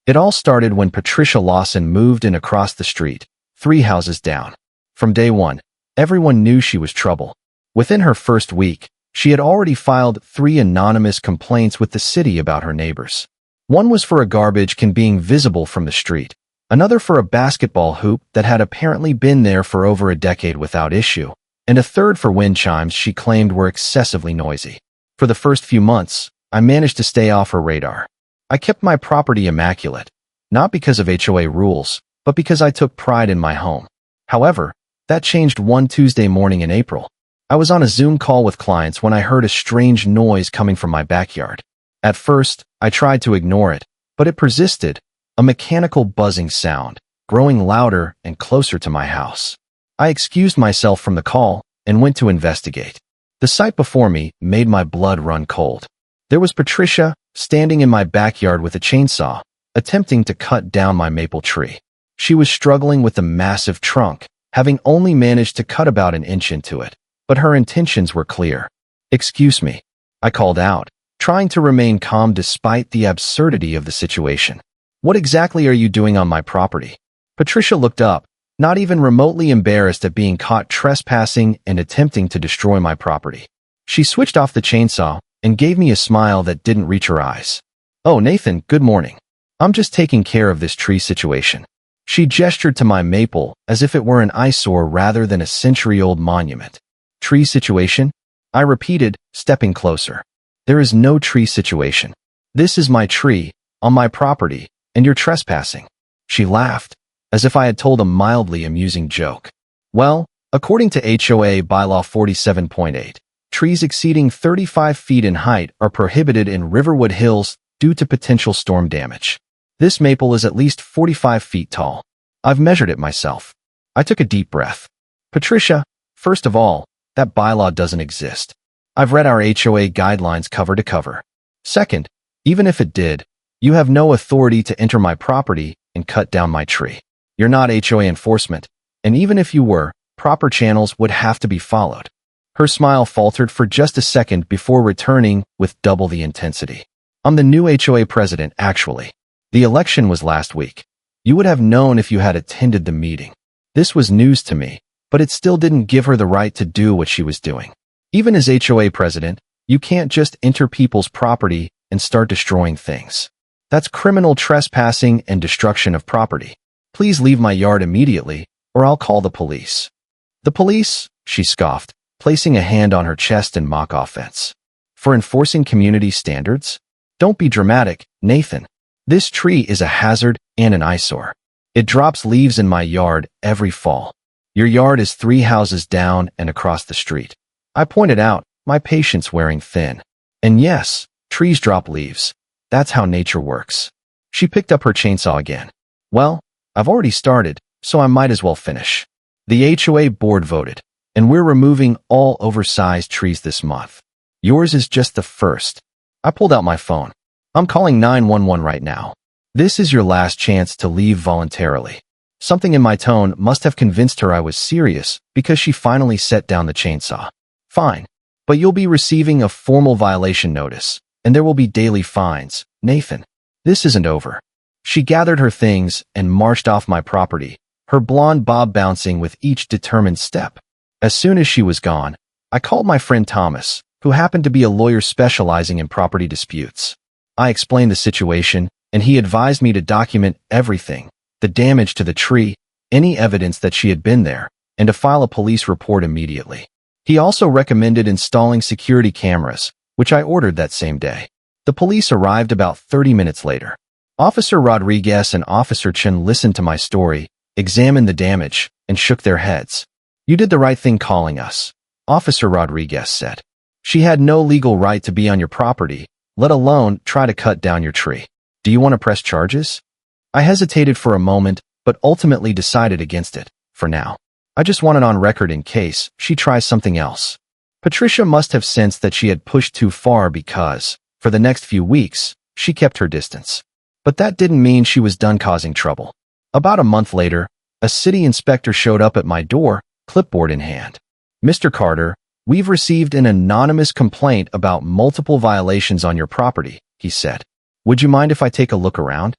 It all started when Patricia Lawson moved in across the street, 3 houses down. From day one, everyone knew she was trouble. Within her first week, she had already filed 3 anonymous complaints with the city about her neighbors. One was for a garbage can being visible from the street, another for a basketball hoop that had apparently been there for over a decade without issue, and a third for wind chimes she claimed were excessively noisy. For the first few months, I managed to stay off her radar. I kept my property immaculate, not because of HOA rules, but because I took pride in my home. However, that changed one Tuesday morning in April. I was on a Zoom call with clients when I heard a strange noise coming from my backyard. At first, I tried to ignore it, but it persisted, a mechanical buzzing sound, growing louder and closer to my house. I excused myself from the call and went to investigate. The sight before me made my blood run cold. There was Patricia, standing in my backyard with a chainsaw, attempting to cut down my maple tree. She was struggling with the massive trunk, having only managed to cut about an inch into it, but her intentions were clear. "Excuse me," I called out, trying to remain calm despite the absurdity of the situation. "What exactly are you doing on my property?" Patricia looked up, not even remotely embarrassed at being caught trespassing and attempting to destroy my property. She switched off the chainsaw and gave me a smile that didn't reach her eyes. "Oh, Nathan, good morning. I'm just taking care of this tree situation." She gestured to my maple as if it were an eyesore rather than a century-old monument. "Tree situation?" I repeated, stepping closer. "There is no tree situation. This is my tree, on my property, and you're trespassing." She laughed, as if I had told a mildly amusing joke. "Well, according to HOA Bylaw 47.8, trees exceeding 35 feet in height are prohibited in Riverwood Hills due to potential storm damage. This maple is at least 45 feet tall. I've measured it myself." I took a deep breath. "Patricia, first of all, that bylaw doesn't exist. I've read our HOA guidelines cover to cover. Second, even if it did, you have no authority to enter my property and cut down my tree. You're not HOA enforcement, and even if you were, proper channels would have to be followed." Her smile faltered for just a second before returning with double the intensity. "I'm the new HOA president, actually. The election was last week. You would have known if you had attended the meeting." This was news to me, but it still didn't give her the right to do what she was doing. Even as HOA president, you can't just enter people's property and start destroying things. That's criminal trespassing and destruction of property. "Please leave my yard immediately, or I'll call the police." "The police?" she scoffed, placing a hand on her chest in mock offense. "For enforcing community standards? Don't be dramatic, Nathan. This tree is a hazard and an eyesore. It drops leaves in my yard every fall. Your yard is 3 houses down and across the street." I pointed out, my patience wearing thin. "And yes, trees drop leaves. That's how nature works." She picked up her chainsaw again. "Well, I've already started, so I might as well finish. The HOA board voted, and we're removing all oversized trees this month. Yours is just the first." I pulled out my phone. "I'm calling 911 right now. This is your last chance to leave voluntarily." Something in my tone must have convinced her I was serious because she finally set down the chainsaw. "Fine, but you'll be receiving a formal violation notice, and there will be daily fines, Nathan. This isn't over." She gathered her things and marched off my property, her blonde bob bouncing with each determined step. As soon as she was gone, I called my friend Thomas, who happened to be a lawyer specializing in property disputes. I explained the situation, and he advised me to document everything, the damage to the tree, any evidence that she had been there, and to file a police report immediately. He also recommended installing security cameras, which I ordered that same day. The police arrived about 30 minutes later. Officer Rodriguez and Officer Chen listened to my story, examined the damage, and shook their heads. "You did the right thing calling us," Officer Rodriguez said. "She had no legal right to be on your property, let alone try to cut down your tree. Do you want to press charges?" I hesitated for a moment, but ultimately decided against it, for now. I just want it on record in case she tries something else. Patricia must have sensed that she had pushed too far because, for the next few weeks, she kept her distance. But that didn't mean she was done causing trouble. About a month later, a city inspector showed up at my door, clipboard in hand. "Mr. Carter, we've received an anonymous complaint about multiple violations on your property," he said. "Would you mind if I take a look around?"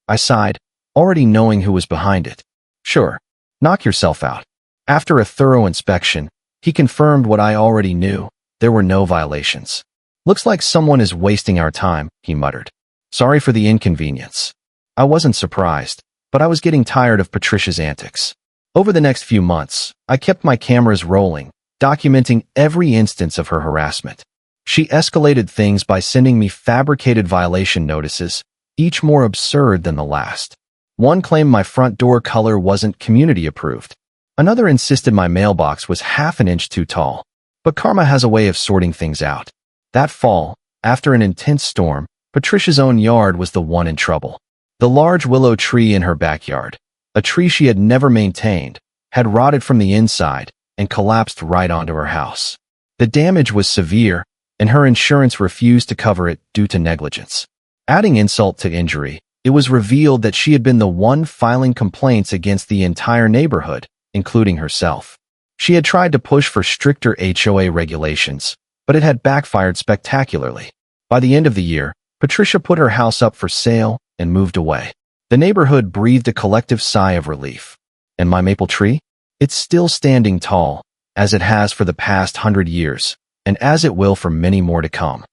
I sighed, already knowing who was behind it. Sure, knock yourself out. After a thorough inspection, he confirmed what I already knew. There were no violations. Looks like someone is wasting our time, he muttered. Sorry for the inconvenience. I wasn't surprised, but I was getting tired of Patricia's antics. Over the next few months, I kept my cameras rolling, documenting every instance of her harassment. She escalated things by sending me fabricated violation notices, each more absurd than the last. One claimed my front door color wasn't community approved. Another insisted my mailbox was half an inch too tall. But karma has a way of sorting things out. That fall, after an intense storm, Patricia's own yard was the one in trouble. The large willow tree in her backyard, a tree she had never maintained, had rotted from the inside and collapsed right onto her house. The damage was severe, and her insurance refused to cover it due to negligence. Adding insult to injury, it was revealed that she had been the one filing complaints against the entire neighborhood, including herself. She had tried to push for stricter HOA regulations, but it had backfired spectacularly. By the end of the year, Patricia put her house up for sale and moved away. The neighborhood breathed a collective sigh of relief. And my maple tree? It's still standing tall, as it has for the past 100 years, and as it will for many more to come.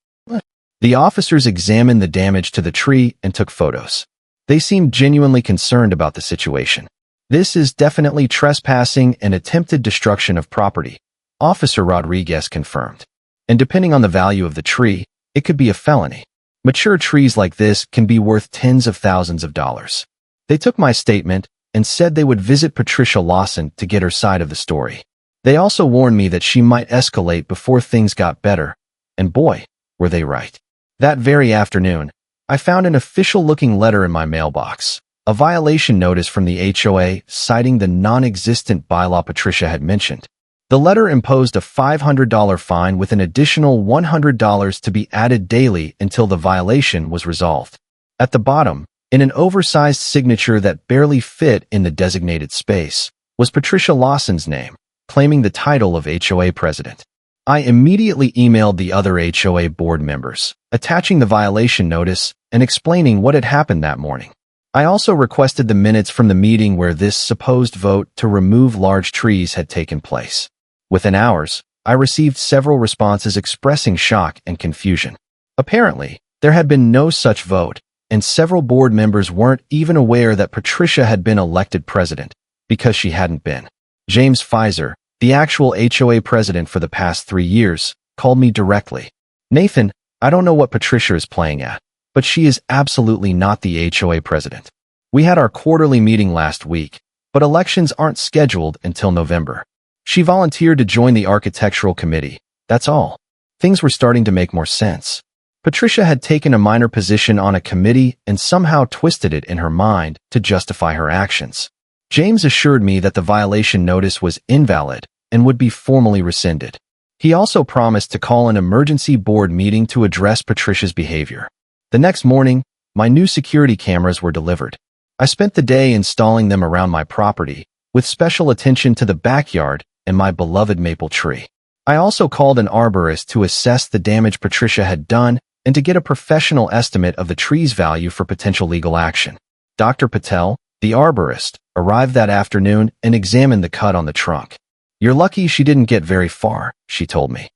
The officers examined the damage to the tree and took photos. They seemed genuinely concerned about the situation. This is definitely trespassing and attempted destruction of property, Officer Rodriguez confirmed. And depending on the value of the tree, it could be a felony. Mature trees like this can be worth tens of thousands of dollars. They took my statement and said they would visit Patricia Lawson to get her side of the story. They also warned me that she might escalate before things got better, and boy, were they right. That very afternoon, I found an official-looking letter in my mailbox, a violation notice from the HOA citing the non-existent bylaw Patricia had mentioned. The letter imposed a $500 fine with an additional $100 to be added daily until the violation was resolved. At the bottom, in an oversized signature that barely fit in the designated space, was Patricia Lawson's name, claiming the title of HOA president. I immediately emailed the other HOA board members, attaching the violation notice and explaining what had happened that morning. I also requested the minutes from the meeting where this supposed vote to remove large trees had taken place. Within hours, I received several responses expressing shock and confusion. Apparently, there had been no such vote, and several board members weren't even aware that Patricia had been elected president, because she hadn't been. James Pfizer, the actual HOA president for the past 3 years, called me directly. Nathan, I don't know what Patricia is playing at, but she is absolutely not the HOA president. We had our quarterly meeting last week, but elections aren't scheduled until November. She volunteered to join the architectural committee, that's all. Things were starting to make more sense. Patricia had taken a minor position on a committee and somehow twisted it in her mind to justify her actions. James assured me that the violation notice was invalid and would be formally rescinded. He also promised to call an emergency board meeting to address Patricia's behavior. The next morning, my new security cameras were delivered. I spent the day installing them around my property, with special attention to the backyard and my beloved maple tree. I also called an arborist to assess the damage Patricia had done and to get a professional estimate of the tree's value for potential legal action. Dr. Patel, the arborist, arrived that afternoon and examined the cut on the trunk. You're lucky she didn't get very far, she told me.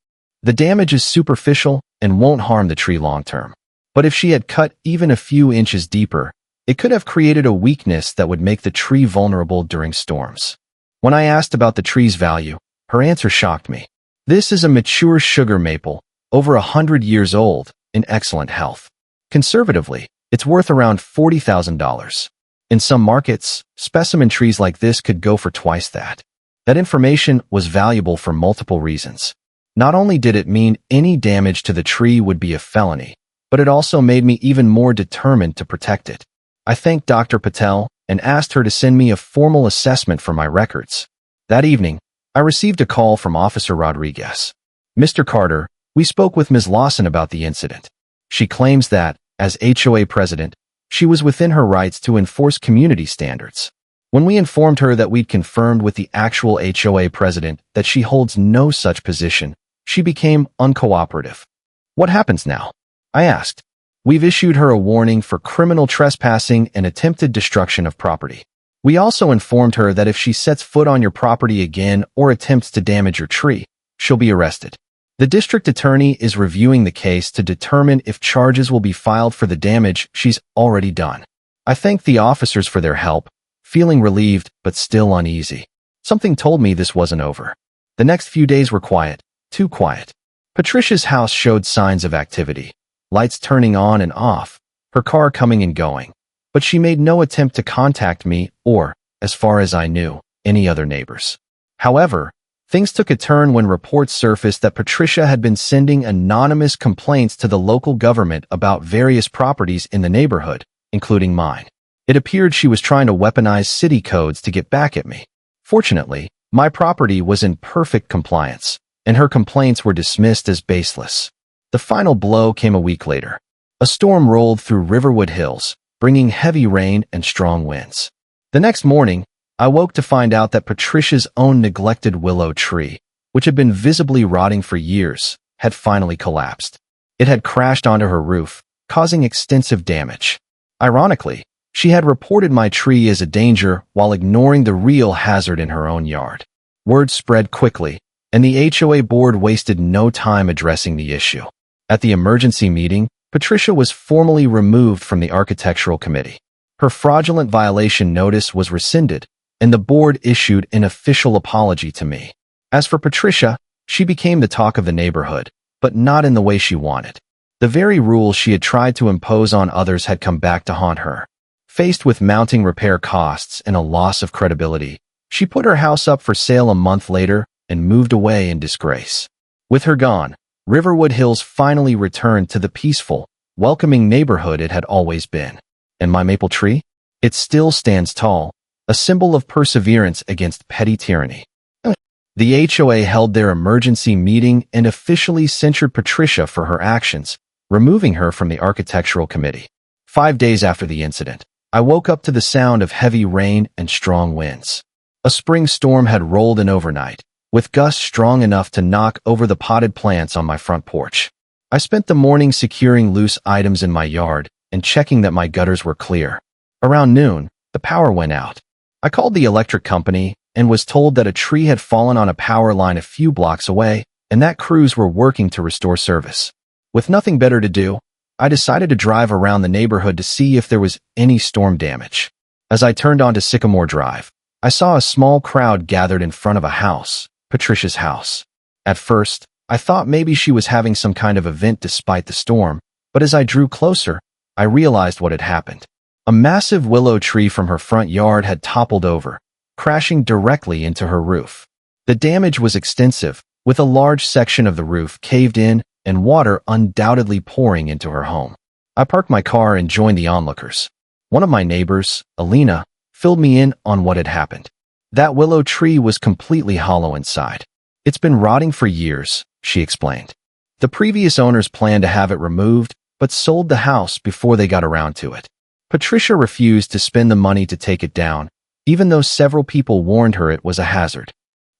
The damage is superficial and won't harm the tree long term. But if she had cut even a few inches deeper, it could have created a weakness that would make the tree vulnerable during storms. When I asked about the tree's value, her answer shocked me. This is a mature sugar maple, over 100 years old, in excellent health. Conservatively, it's worth around $40,000. In some markets, specimen trees like this could go for twice that. That information was valuable for multiple reasons. Not only did it mean any damage to the tree would be a felony, but it also made me even more determined to protect it. I thanked Dr. Patel and asked her to send me a formal assessment for my records. That evening, I received a call from Officer Rodriguez. Mr. Carter, we spoke with Ms. Lawson about the incident. She claims that, as HOA president, she was within her rights to enforce community standards. When we informed her that we'd confirmed with the actual HOA president that she holds no such position, she became uncooperative. What happens now? I asked. We've issued her a warning for criminal trespassing and attempted destruction of property. We also informed her that if she sets foot on your property again or attempts to damage your tree, she'll be arrested. The district attorney is reviewing the case to determine if charges will be filed for the damage she's already done. I thank the officers for their help, feeling relieved but still uneasy. Something told me this wasn't over. The next few days were quiet, too quiet. Patricia's house showed signs of activity, lights turning on and off, her car coming and going, but she made no attempt to contact me or, as far as I knew, any other neighbors. However, things took a turn when reports surfaced that Patricia had been sending anonymous complaints to the local government about various properties in the neighborhood, including mine. It appeared she was trying to weaponize city codes to get back at me. Fortunately, my property was in perfect compliance, and her complaints were dismissed as baseless. The final blow came a week later. A storm rolled through Riverwood Hills, bringing heavy rain and strong winds. The next morning, I woke to find out that Patricia's own neglected willow tree, which had been visibly rotting for years, had finally collapsed. It had crashed onto her roof, causing extensive damage. Ironically, she had reported my tree as a danger while ignoring the real hazard in her own yard. Word spread quickly, and the HOA board wasted no time addressing the issue. At the emergency meeting, Patricia was formally removed from the architectural committee. Her fraudulent violation notice was rescinded, and the board issued an official apology to me. As for Patricia, she became the talk of the neighborhood, but not in the way she wanted. The very rules she had tried to impose on others had come back to haunt her. Faced with mounting repair costs and a loss of credibility, she put her house up for sale a month later and moved away in disgrace. With her gone, Riverwood Hills finally returned to the peaceful, welcoming neighborhood it had always been. And my maple tree? It still stands tall, a symbol of perseverance against petty tyranny. The HOA held their emergency meeting and officially censured Patricia for her actions, removing her from the architectural committee. 5 days after the incident, I woke up to the sound of heavy rain and strong winds. A spring storm had rolled in overnight, with gusts strong enough to knock over the potted plants on my front porch. I spent the morning securing loose items in my yard and checking that my gutters were clear. Around noon, the power went out. I called the electric company and was told that a tree had fallen on a power line a few blocks away and that crews were working to restore service. With nothing better to do, I decided to drive around the neighborhood to see if there was any storm damage. As I turned onto Sycamore Drive, I saw a small crowd gathered in front of a house, Patricia's house. At first, I thought maybe she was having some kind of event despite the storm, but as I drew closer, I realized what had happened. A massive willow tree from her front yard had toppled over, crashing directly into her roof. The damage was extensive, with a large section of the roof caved in and water undoubtedly pouring into her home. I parked my car and joined the onlookers. One of my neighbors, Alina, filled me in on what had happened. That willow tree was completely hollow inside. It's been rotting for years, she explained. The previous owners planned to have it removed, but sold the house before they got around to it. Patricia refused to spend the money to take it down, even though several people warned her it was a hazard.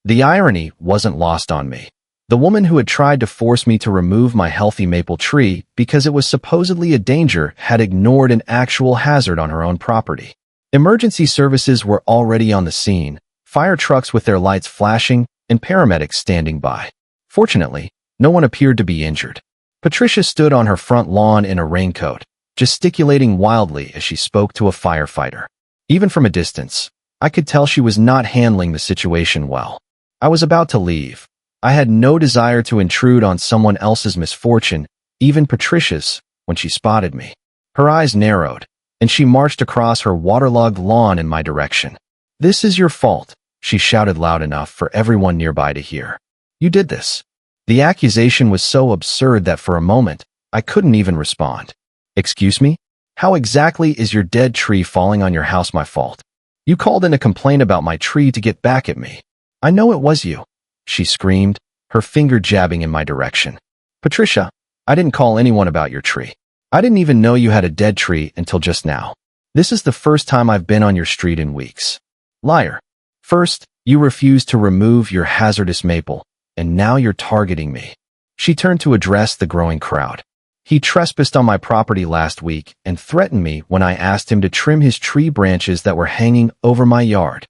The irony wasn't lost on me. The woman who had tried to force me to remove my healthy maple tree because it was supposedly a danger had ignored an actual hazard on her own property. Emergency services were already on the scene, fire trucks with their lights flashing, and paramedics standing by. Fortunately, no one appeared to be injured. Patricia stood on her front lawn in a raincoat, gesticulating wildly as she spoke to a firefighter. Even from a distance, I could tell she was not handling the situation well. I was about to leave. I had no desire to intrude on someone else's misfortune, even Patricia's, when she spotted me. Her eyes narrowed, and she marched across her waterlogged lawn in my direction. "This is your fault," she shouted loud enough for everyone nearby to hear. "You did this." The accusation was so absurd that for a moment, I couldn't even respond. "Excuse me? How exactly is your dead tree falling on your house my fault? You called in a complaint about my tree to get back at me. I know it was you," she screamed, her finger jabbing in my direction. "Patricia, I didn't call anyone about your tree. I didn't even know you had a dead tree until just now. This is the first time I've been on your street in weeks. Liar. First, you refused to remove your hazardous maple, and now you're targeting me." She turned to address the growing crowd. He trespassed on my property last week and threatened me when I asked him to trim his tree branches that were hanging over my yard.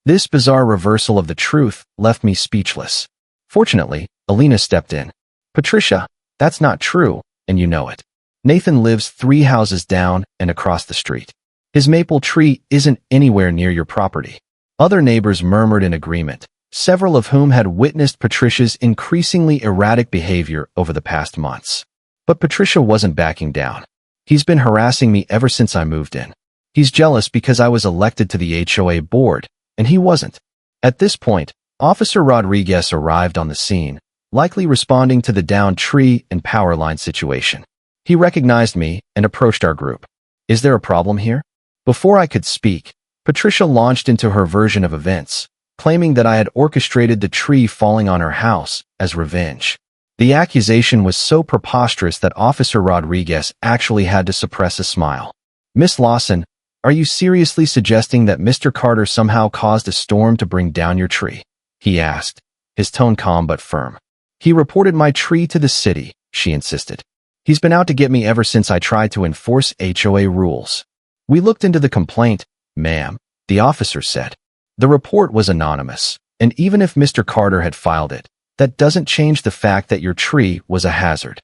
This bizarre reversal of the truth left me speechless. Fortunately, Alina stepped in. Patricia, that's not true, and you know it. Nathan lives 3 houses down and across the street. His maple tree isn't anywhere near your property. Other neighbors murmured in agreement, several of whom had witnessed Patricia's increasingly erratic behavior over the past months. But Patricia wasn't backing down. He's been harassing me ever since I moved in. He's jealous because I was elected to the HOA board, and he wasn't. At this point, Officer Rodriguez arrived on the scene, likely responding to the downed tree and power line situation. He recognized me and approached our group. Is there a problem here? Before I could speak, Patricia launched into her version of events, claiming that I had orchestrated the tree falling on her house as revenge. The accusation was so preposterous that Officer Rodriguez actually had to suppress a smile. Miss Lawson, are you seriously suggesting that Mr. Carter somehow caused a storm to bring down your tree? He asked, his tone calm but firm. He reported my tree to the city, she insisted. He's been out to get me ever since I tried to enforce HOA rules. We looked into the complaint, ma'am, the officer said. The report was anonymous, and even if Mr. Carter had filed it, that doesn't change the fact that your tree was a hazard.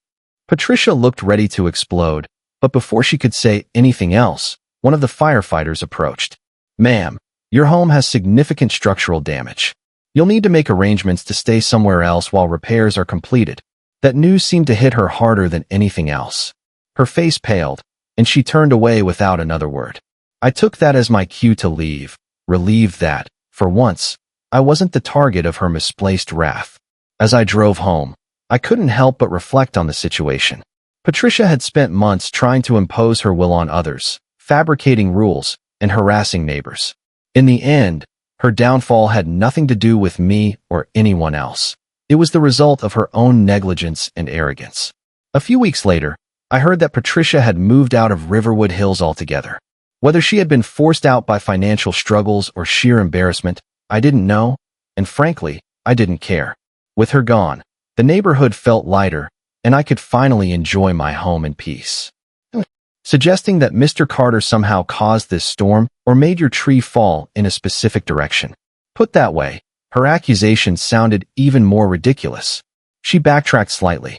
Patricia looked ready to explode, but before she could say anything else, one of the firefighters approached. Ma'am, your home has significant structural damage. You'll need to make arrangements to stay somewhere else while repairs are completed. That news seemed to hit her harder than anything else. Her face paled, and she turned away without another word. I took that as my cue to leave, relieved that, for once, I wasn't the target of her misplaced wrath. As I drove home, I couldn't help but reflect on the situation. Patricia had spent months trying to impose her will on others, fabricating rules, and harassing neighbors. In the end, her downfall had nothing to do with me or anyone else. It was the result of her own negligence and arrogance. A few weeks later, I heard that Patricia had moved out of Riverwood Hills altogether. Whether she had been forced out by financial struggles or sheer embarrassment, I didn't know, and frankly, I didn't care. With her gone, the neighborhood felt lighter, and I could finally enjoy my home in peace. Suggesting that Mr. Carter somehow caused this storm or made your tree fall in a specific direction. Put that way, her accusations sounded even more ridiculous. She backtracked slightly.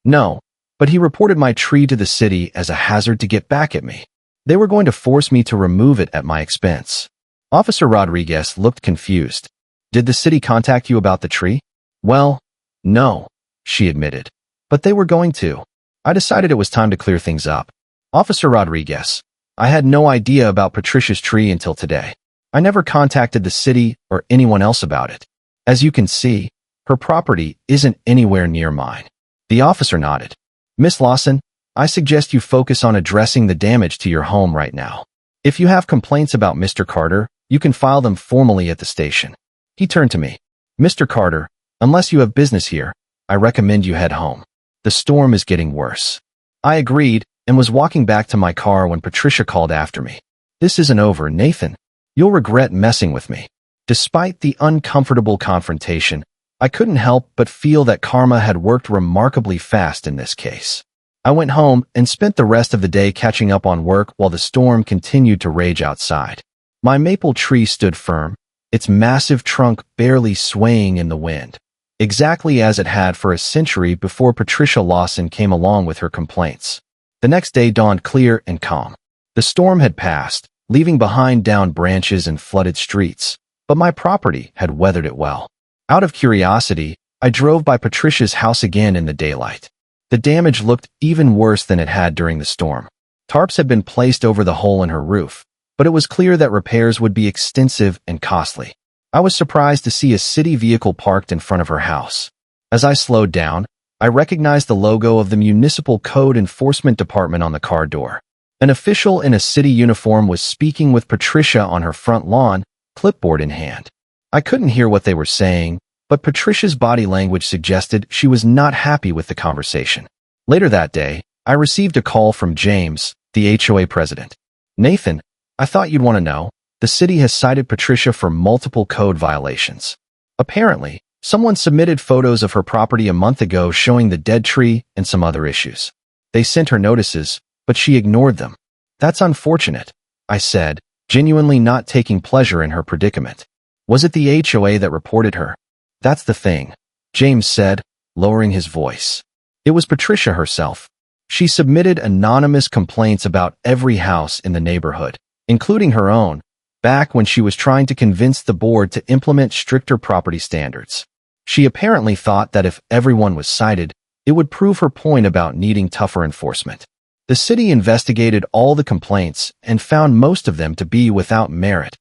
No, but he reported my tree to the city as a hazard to get back at me. They were going to force me to remove it at my expense. Officer Rodriguez looked confused. Did the city contact you about the tree? Well, no, she admitted. But they were going to. I decided it was time to clear things up. Officer Rodriguez, I had no idea about Patricia's tree until today. I never contacted the city or anyone else about it. As you can see, her property isn't anywhere near mine. The officer nodded. Miss Lawson, I suggest you focus on addressing the damage to your home right now. If you have complaints about Mr. Carter, you can file them formally at the station. He turned to me. Mr. Carter, unless you have business here, I recommend you head home. The storm is getting worse. I agreed and was walking back to my car when Patricia called after me. This isn't over, Nathan. You'll regret messing with me. Despite the uncomfortable confrontation, I couldn't help but feel that karma had worked remarkably fast in this case. I went home and spent the rest of the day catching up on work while the storm continued to rage outside. My maple tree stood firm, its massive trunk barely swaying in the wind, exactly as it had for a century before Patricia Lawson came along with her complaints. The next day dawned clear and calm. The storm had passed, leaving behind downed branches and flooded streets, but my property had weathered it well. Out of curiosity, I drove by Patricia's house again in the daylight. The damage looked even worse than it had during the storm. Tarps had been placed over the hole in her roof, but it was clear that repairs would be extensive and costly. I was surprised to see a city vehicle parked in front of her house. As I slowed down, I recognized the logo of the Municipal Code Enforcement Department on the car door. An official in a city uniform was speaking with Patricia on her front lawn, clipboard in hand. I couldn't hear what they were saying, but Patricia's body language suggested she was not happy with the conversation. Later that day, I received a call from James, the HOA president. Nathan, I thought you'd want to know, the city has cited Patricia for multiple code violations. Apparently, someone submitted photos of her property a month ago showing the dead tree and some other issues. They sent her notices, but she ignored them. That's unfortunate, I said, genuinely not taking pleasure in her predicament. Was it the HOA that reported her? That's the thing, James said, lowering his voice. It was Patricia herself. She submitted anonymous complaints about every house in the neighborhood, including her own, back when she was trying to convince the board to implement stricter property standards. She apparently thought that if everyone was cited, it would prove her point about needing tougher enforcement. The city investigated all the complaints and found most of them to be without merit,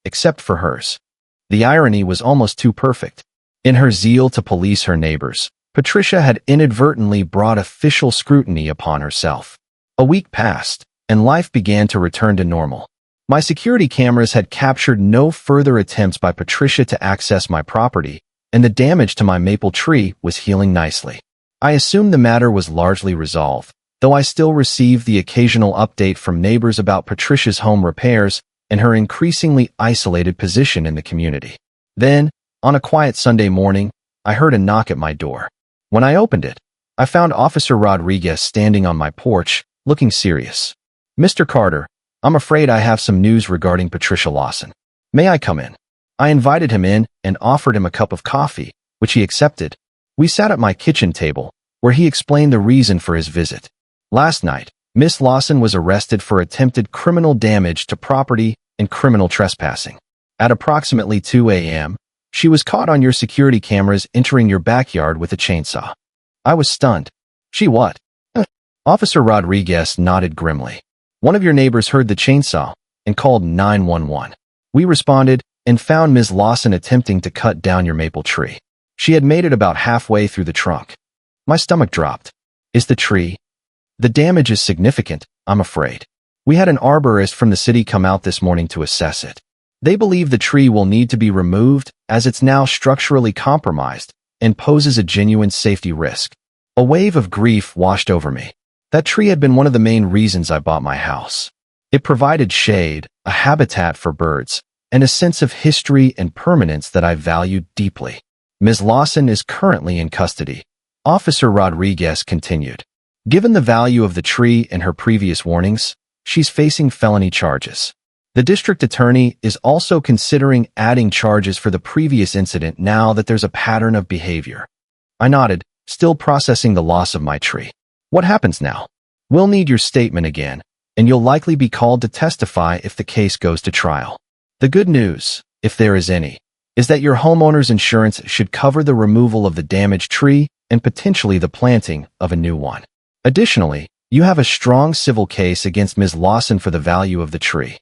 except for hers. The irony was almost too perfect. In her zeal to police her neighbors, Patricia had inadvertently brought official scrutiny upon herself. A week passed, and life began to return to normal. My security cameras had captured no further attempts by Patricia to access my property, and the damage to my maple tree was healing nicely. I assumed the matter was largely resolved, though I still received the occasional update from neighbors about Patricia's home repairs and her increasingly isolated position in the community. Then, on a quiet Sunday morning, I heard a knock at my door. When I opened it, I found Officer Rodriguez standing on my porch, looking serious. "Mr. Carter, I'm afraid I have some news regarding Patricia Lawson. May I come in?" I invited him in and offered him a cup of coffee, which he accepted. We sat at my kitchen table, where he explained the reason for his visit. "Last night, Miss Lawson was arrested for attempted criminal damage to property and criminal trespassing. At approximately 2 a.m., she was caught on your security cameras entering your backyard with a chainsaw." I was stunned. "She what?" Officer Rodriguez nodded grimly. "One of your neighbors heard the chainsaw and called 911. We responded and found Ms. Lawson attempting to cut down your maple tree. She had made it about halfway through the trunk." My stomach dropped. "Is the tree?" "The damage is significant, I'm afraid. We had an arborist from the city come out this morning to assess it. They believe the tree will need to be removed as it's now structurally compromised and poses a genuine safety risk." A wave of grief washed over me. That tree had been one of the main reasons I bought my house. It provided shade, a habitat for birds, and a sense of history and permanence that I valued deeply. "Ms. Lawson is currently in custody," Officer Rodriguez continued. "Given the value of the tree and her previous warnings, she's facing felony charges. The district attorney is also considering adding charges for the previous incident now that there's a pattern of behavior." I nodded, still processing the loss of my tree. "What happens now?" "We'll need your statement again, and you'll likely be called to testify if the case goes to trial. The good news, if there is any, is that your homeowner's insurance should cover the removal of the damaged tree and potentially the planting of a new one. Additionally, you have a strong civil case against Ms. Lawson for the value of the tree."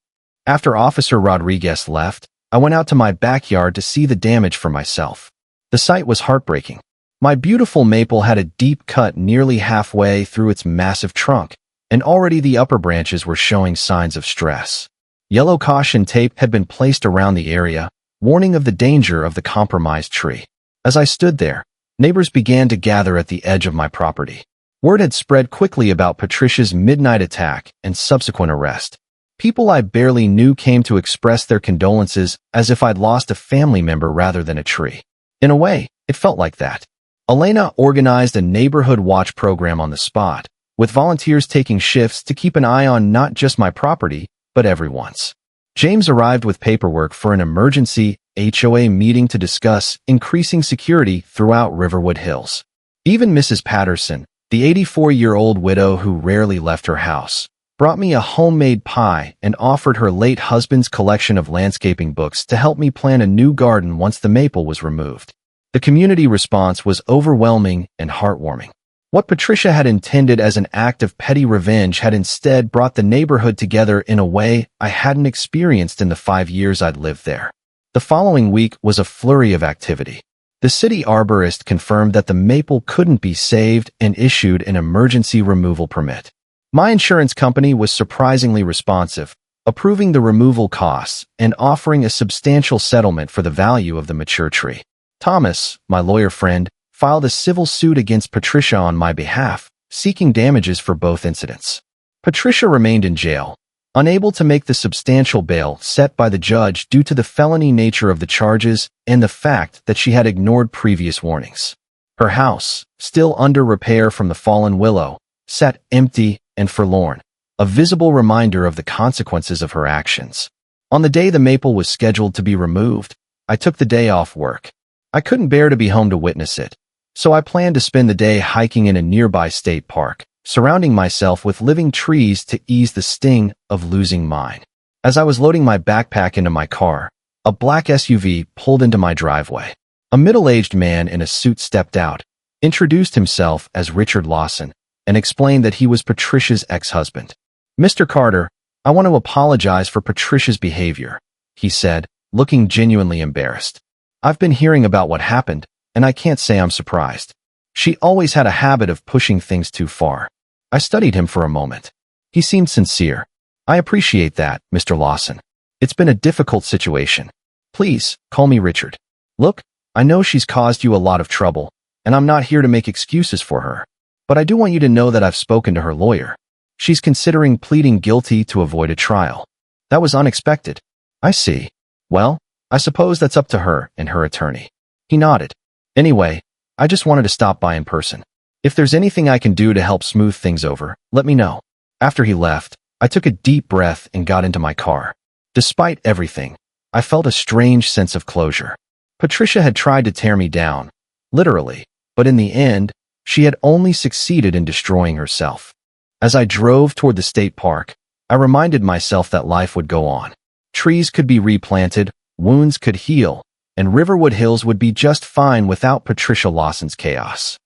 After Officer Rodriguez left, I went out to my backyard to see the damage for myself. The sight was heartbreaking. My beautiful maple had a deep cut nearly halfway through its massive trunk, and already the upper branches were showing signs of stress. Yellow caution tape had been placed around the area, warning of the danger of the compromised tree. As I stood there, neighbors began to gather at the edge of my property. Word had spread quickly about Patricia's midnight attack and subsequent arrest. People I barely knew came to express their condolences as if I'd lost a family member rather than a tree. In a way, it felt like that. Elena organized a neighborhood watch program on the spot, with volunteers taking shifts to keep an eye on not just my property, but everyone's. James arrived with paperwork for an emergency HOA meeting to discuss increasing security throughout Riverwood Hills. Even Mrs. Patterson, the 84-year-old widow who rarely left her house, brought me a homemade pie and offered her late husband's collection of landscaping books to help me plan a new garden once the maple was removed. The community response was overwhelming and heartwarming. What Patricia had intended as an act of petty revenge had instead brought the neighborhood together in a way I hadn't experienced in the 5 years I'd lived there. The following week was a flurry of activity. The city arborist confirmed that the maple couldn't be saved and issued an emergency removal permit. My insurance company was surprisingly responsive, approving the removal costs and offering a substantial settlement for the value of the mature tree. Thomas, my lawyer friend, filed a civil suit against Patricia on my behalf, seeking damages for both incidents. Patricia remained in jail, unable to make the substantial bail set by the judge due to the felony nature of the charges and the fact that she had ignored previous warnings. Her house, still under repair from the fallen willow, sat empty and forlorn, a visible reminder of the consequences of her actions. On the day the maple was scheduled to be removed, I took the day off work. I couldn't bear to be home to witness it, so I planned to spend the day hiking in a nearby state park, surrounding myself with living trees to ease the sting of losing mine. As I was loading my backpack into my car, a black SUV pulled into my driveway. A middle-aged man in a suit stepped out, introduced himself as Richard Lawson, and explained that he was Patricia's ex-husband. "Mr. Carter, I want to apologize for Patricia's behavior," he said, looking genuinely embarrassed. "I've been hearing about what happened, and I can't say I'm surprised. She always had a habit of pushing things too far." I studied him for a moment. He seemed sincere. "I appreciate that, Mr. Lawson. It's been a difficult situation. Please, call me Richard. Look, I know she's caused you a lot of trouble, and I'm not here to make excuses for her. But I do want you to know that I've spoken to her lawyer. She's considering pleading guilty to avoid a trial." "That was unexpected." "I see. Well, I suppose that's up to her and her attorney." He nodded. "Anyway, I just wanted to stop by in person. If there's anything I can do to help smooth things over, let me know." After he left, I took a deep breath and got into my car. Despite everything, I felt a strange sense of closure. Patricia had tried to tear me down, literally, but in the end, she had only succeeded in destroying herself. As I drove toward the state park, I reminded myself that life would go on. Trees could be replanted, wounds could heal, and Riverwood Hills would be just fine without Patricia Lawson's chaos.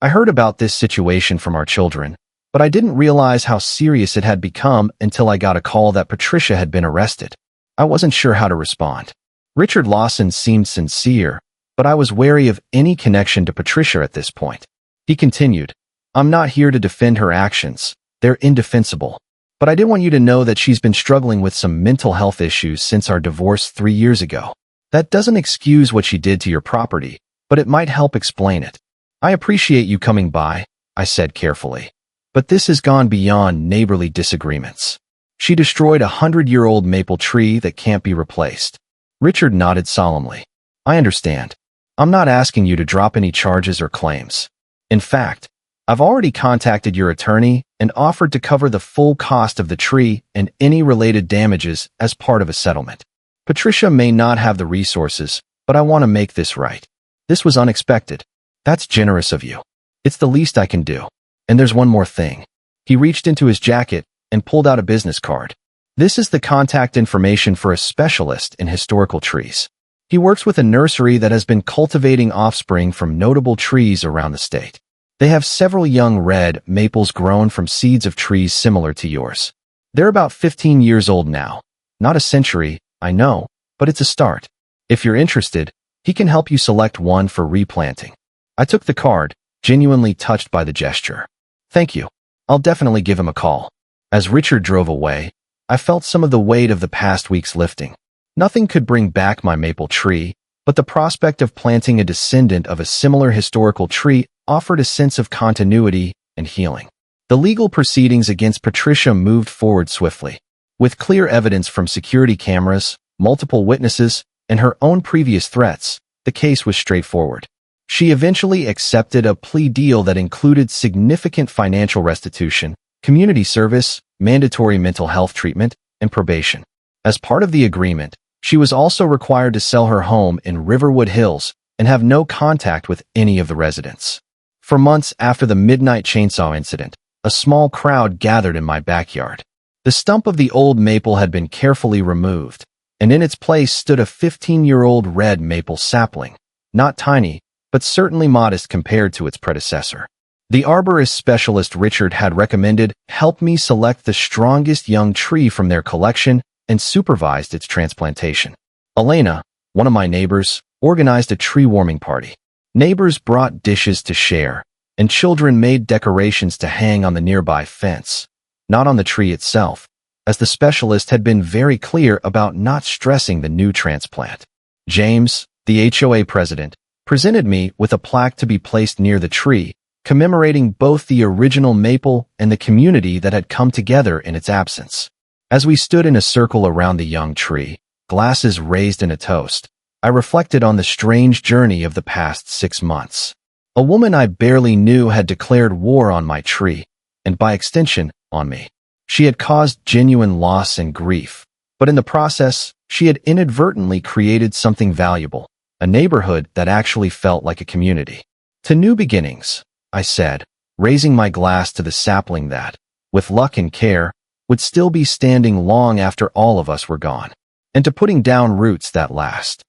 I heard about this situation from our children, but I didn't realize how serious it had become until I got a call that Patricia had been arrested. I wasn't sure how to respond. Richard Lawson seemed sincere, but I was wary of any connection to Patricia at this point. He continued, "I'm not here to defend her actions. They're indefensible. But I did want you to know that she's been struggling with some mental health issues since our divorce 3 years ago. That doesn't excuse what she did to your property, but it might help explain it. I appreciate you coming by," I said carefully. "But this has gone beyond neighborly disagreements. She destroyed a 100-year-old maple tree that can't be replaced." Richard nodded solemnly. "I understand. I'm not asking you to drop any charges or claims. In fact, I've already contacted your attorney and offered to cover the full cost of the tree and any related damages as part of a settlement. Patricia may not have the resources, but I want to make this right. This was unexpected. That's generous of you. It's the least I can do. And there's one more thing." He reached into his jacket and pulled out a business card. "This is the contact information for a specialist in historical trees. He works with a nursery that has been cultivating offspring from notable trees around the state. They have several young red maples grown from seeds of trees similar to yours. They're about 15 years old now. Not a century, I know, but it's a start. If you're interested, he can help you select one for replanting." I took the card, genuinely touched by the gesture. "Thank you. I'll definitely give him a call." As Richard drove away, I felt some of the weight of the past weeks lifting. Nothing could bring back my maple tree, but the prospect of planting a descendant of a similar historical tree offered a sense of continuity and healing. The legal proceedings against Patricia moved forward swiftly. With clear evidence from security cameras, multiple witnesses, and her own previous threats, the case was straightforward. She eventually accepted a plea deal that included significant financial restitution, community service, mandatory mental health treatment, and probation. As part of the agreement, she was also required to sell her home in Riverwood Hills and have no contact with any of the residents. For months after the midnight chainsaw incident, a small crowd gathered in my backyard. The stump of the old maple had been carefully removed, and in its place stood a 15-year-old red maple sapling, not tiny, but certainly modest compared to its predecessor. The arborist specialist Richard had recommended help me select the strongest young tree from their collection and supervised its transplantation. Elena, one of my neighbors, organized a tree warming party. Neighbors brought dishes to share, and children made decorations to hang on the nearby fence, not on the tree itself, as the specialist had been very clear about not stressing the new transplant. James, the HOA president, presented me with a plaque to be placed near the tree, commemorating both the original maple and the community that had come together in its absence. As we stood in a circle around the young tree, glasses raised in a toast, I reflected on the strange journey of the past 6 months. A woman I barely knew had declared war on my tree, and by extension, on me. She had caused genuine loss and grief, but in the process, she had inadvertently created something valuable, a neighborhood that actually felt like a community. To new beginnings, I said, raising my glass to the sapling that, with luck and care, would still be standing long after all of us were gone, and to putting down roots that last.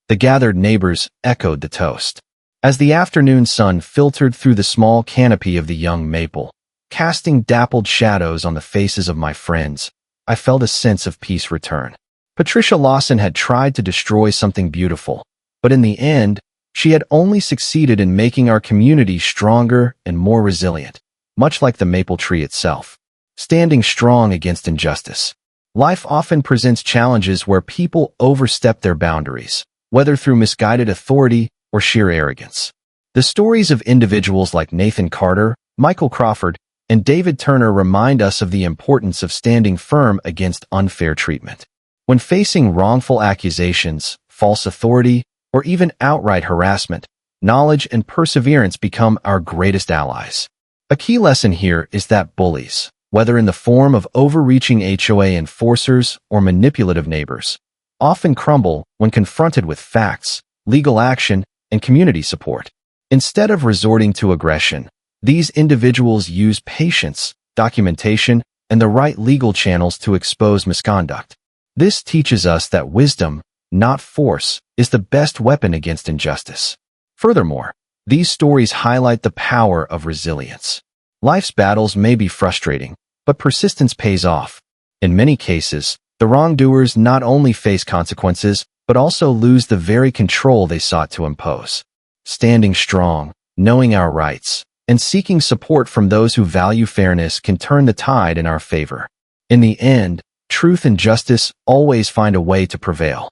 The gathered neighbors echoed the toast. As the afternoon sun filtered through the small canopy of the young maple, casting dappled shadows on the faces of my friends, I felt a sense of peace return. Patricia Lawson had tried to destroy something beautiful, but in the end, she had only succeeded in making our community stronger and more resilient, much like the maple tree itself, standing strong against injustice. Life often presents challenges where people overstep their boundaries, whether through misguided authority or sheer arrogance. The stories of individuals like Nathan Carter, Michael Crawford, and David Turner remind us of the importance of standing firm against unfair treatment. When facing wrongful accusations, false authority, or even outright harassment, knowledge and perseverance become our greatest allies. A key lesson here is that bullies, whether in the form of overreaching HOA enforcers or manipulative neighbors, often crumble when confronted with facts, legal action, and community support. Instead of resorting to aggression, these individuals use patience, documentation, and the right legal channels to expose misconduct. This teaches us that wisdom, not force, is the best weapon against injustice. Furthermore, these stories highlight the power of resilience. Life's battles may be frustrating, but persistence pays off. In many cases, the wrongdoers not only face consequences, but also lose the very control they sought to impose. Standing strong, knowing our rights, and seeking support from those who value fairness can turn the tide in our favor. In the end, truth and justice always find a way to prevail.